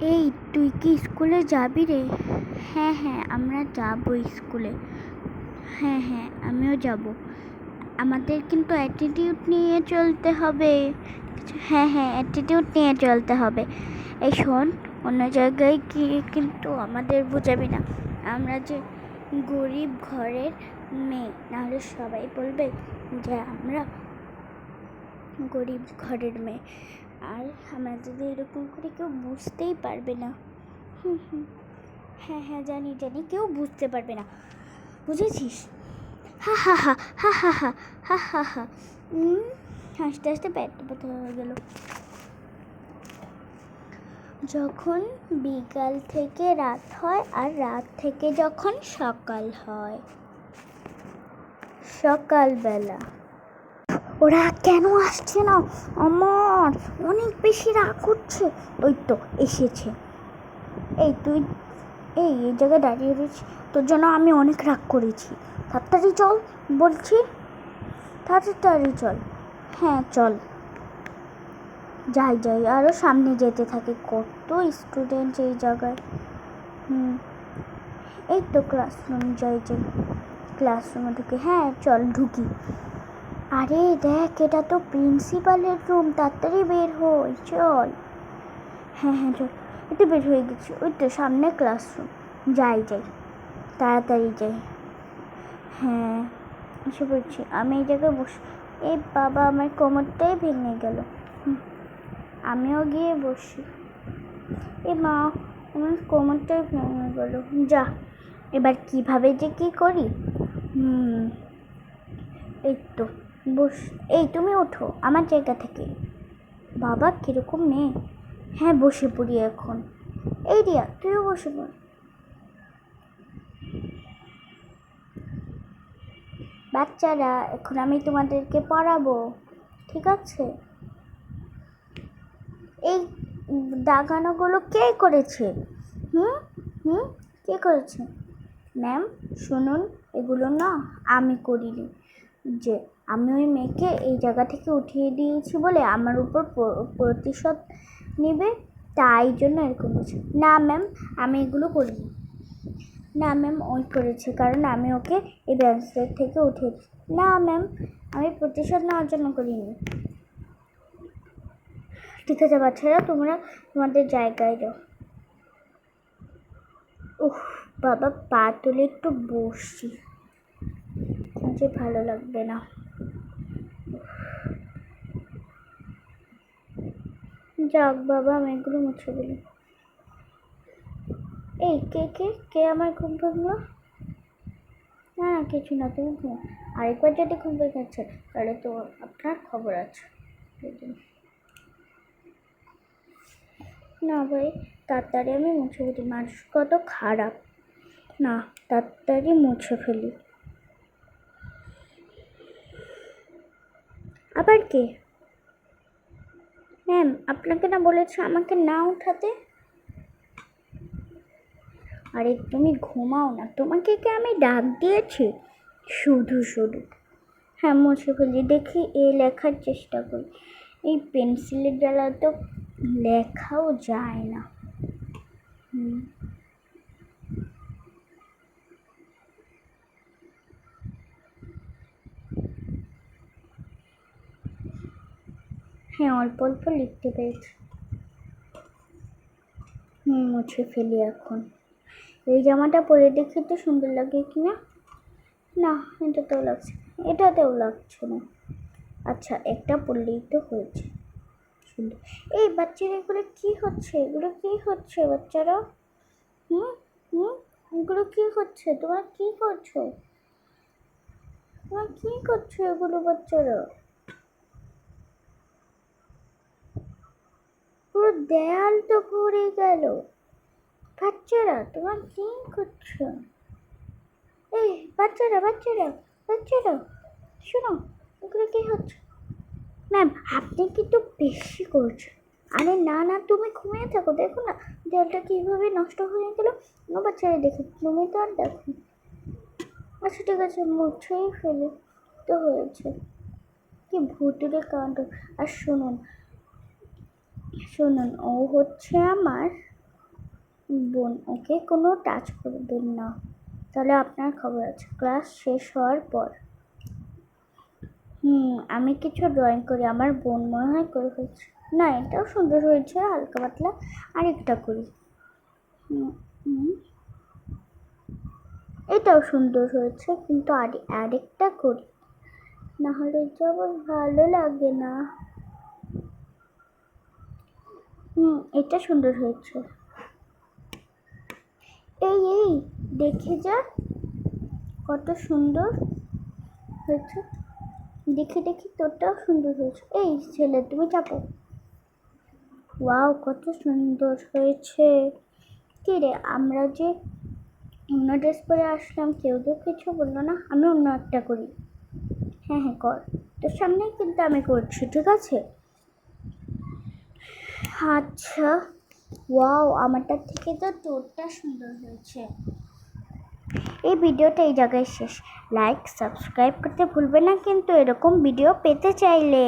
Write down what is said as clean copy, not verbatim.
এই তুই কি স্কুলে যাবি রে? হ্যাঁ হ্যাঁ, আমরা যাবো স্কুলে। হ্যাঁ হ্যাঁ, আমিও যাব। আমাদের কিন্তু অ্যাটিটিউড নিয়ে চলতে হবে। হ্যাঁ হ্যাঁ, অ্যাটিটিউড নিয়ে চলতে হবে। এই শোন, অন্য জায়গায় গিয়ে কিন্তু আমাদের বোঝাবি না আমরা যে গরিব ঘরের মেয়ে, নাহলে সবাই বলবে যে আমরা গরিব ঘরের মেয়ে। আর আমরা যদি এরকম করে কেউ বুঝতেই পারবে না। হুম হুম, হ্যাঁ হ্যাঁ, জানি জানি, কেউ বুঝতে পারবে না, বুঝেছিস? হা হা হা হা হা হা হা হা হা। হাসতে হাসতে পেট ব্যথা হয়ে গেল। যখন বিকাল থেকে রাত হয় আর রাত থেকে যখন সকাল হয়, সকালবেলা। ওরা কেন আসছে না? আমার অনেক বেশি রাগ হচ্ছে। ওই তো এসেছে। এই তুই এই জায়গায় দাঁড়িয়ে রয়েছি, তোর জন্য আমি অনেক রাগ করেছি। তাড়াতাড়ি চল বলছি, তাড়াতাড়ি চল। হ্যাঁ চল, যাই যাই, আরও সামনে যেতে থাকে। কত স্টুডেন্ট এই জায়গায়। এই তো ক্লাসরুম, যাই যাই, ক্লাসরুমে ঢুকি। হ্যাঁ চল ঢুকি। আরে দেখ, এটা তো প্রিন্সিপালের রুম, তাড়াতাড়ি বের হই চল। হ্যাঁ হ্যাঁ চল, একটু বের হয়ে গেছি। ওই তো সামনে ক্লাসরুম, যাই যাই, তাড়াতাড়ি যাই। হ্যাঁ এসে পড়ছি, আমি এই জায়গায় বসে। এই বাবা, আমার কোমরটাই ভেঙে গেল। আমিও গিয়ে বসি। এ মা, আমার কোমরটাই ভেঙে গেল। যা, এবার কিভাবে যে কি করি। এই তো বস। এই তুমি ওঠো আমার জায়গা থেকে। বাবা কিরকম মেয়ে। হ্যাঁ বসে পড়ি এখন। এই রিয়া, তুইও বসে পড়। বাচ্চারা, এখন আমি তোমাদেরকে পড়াবো, ঠিক আছে? এই দাগানোগুলো কে করেছে? হুম হুম, কে করেছে? ম্যাম শুনুন, এগুলো না আমি করিনি। যে আমি ওই মেয়েকে এই জায়গা থেকে উঠিয়ে দিয়েছি বলে আমার উপর প্রতিশোধ নেবে, তাই জন্য এরকম বলছি। না ম্যাম, আমি এগুলো করিনি। না ম্যাম, ওই করেছে, কারণ আমি ওকে এই ব্যবস্থা থেকে উঠিয়ে দিই। না ম্যাম, আমি প্রতিশোধ নেওয়ার জন্য করিনি। ঠিক আছে বাচ্চারা, তোমরা তোমাদের জায়গায় যাও। উফ বাবা, পা তুলে একটু বসছি, যে ভালো লাগবে না। যাক বাবা, আমি এগুলো মুছে দিলাম। এই কে কে কে আমার ঘুম ভাঙলো? না না, কিছু না, তুমি ঘুম। আরেকবার যদি ঘুম ভেঙেছে তাহলে তো আপনার খবর আছে। না ভাই, তাড়াতাড়ি আমি মুছে ফেলি, মানুষ কত খারাপ। না, তাড়াতাড়ি মুছে ফেলি। আবার কে? ম্যাম, আপনাকে না বলেছে আমাকে না উঠাতে? আরে তুমি ঘুমাও না, তোমাকে কি আমি ডাক দিয়েছি শুধু শুধু? হ্যাঁ মুছে ফেলি, দেখি এই লেখার চেষ্টা করি। এই পেন্সিলের দ্বারা তো লেখাও যায় না। হ্যাঁ অল্প অল্প লিখতে পেরেছি। মুছে ফেলি এখন। এই জামাটা পরে দেখি তো সুন্দর লাগে কিনা। না, এটাতেও লাগছে, এটাতেও লাগছে না। আচ্ছা, একটা পরলেই তো হয়েছে সুন্দর। এই বাচ্চারা, এগুলো কি হচ্ছে? এগুলো কি হচ্ছে বাচ্চারা? হুম হুম, এগুলো কি হচ্ছে? তোমরা কি করছো? তোমরা কি করছো এগুলো বাচ্চারা? পুরো দেয়াল তো ভরে গেল। বাচ্চারা তোমরা কি করছো? এই বাচ্চারা বাচ্চারা বাচ্চারা, শোনো, এগুলো কি হচ্ছে? ম্যাম, আপনি কিন্তু বেশি করছেন। আরে না না, তুমি ঘুমিয়ে থাকো, দেখো না দেয়ালটা কীভাবে নষ্ট হয়ে গেল। ও বাচ্চারা দেখো, তুমি তো আর দেখো। আচ্ছা ঠিক আছে, মুছেই ফেলে তো হয়েছে। কি ভুতুরে কাণ্ড। আর শুনুন শুনুন, ও হচ্ছে আমার বোন, ওকে কোনো টাচ করবেন না, তাহলে আপনার খবর আছে। ক্লাস শেষ হওয়ার পর আমি কিছু ড্রয়িং করি, আমার বোন মনে হয় করে ফেলছে। না, এটাও সুন্দর হয়েছে, হালকা পাতলা। আরেকটা করি। এটাও সুন্দর হয়েছে, কিন্তু আরেকটা করি, না হলে তো আবার ভালো লাগে না। এটা সুন্দর হয়েছে। এই দেখে যা, কত সুন্দর হয়েছে। দেখি তোরটাও সুন্দর হয়েছে। এই ছেলে, তুমি চাপো। ওয়াও, কত সুন্দর হয়েছে। কি রে, আমরা যে অন্য ড্রেস পরে আসলাম, কেউ তো কিছু বললো না। আমি অন্য একটা করি। হ্যাঁ কর, তোর সামনেই কিন্তু আমি করছি, ঠিক আছে? আচ্ছা, ওয়াও, আমারটার থেকে তো তোরটা সুন্দর হয়েছে। এই ভিডিওটা এই জায়গায় শেষ। লাইক সাবস্ক্রাইব করতে ভুলবে না কিন্তু এরকম ভিডিও পেতে চাইলে।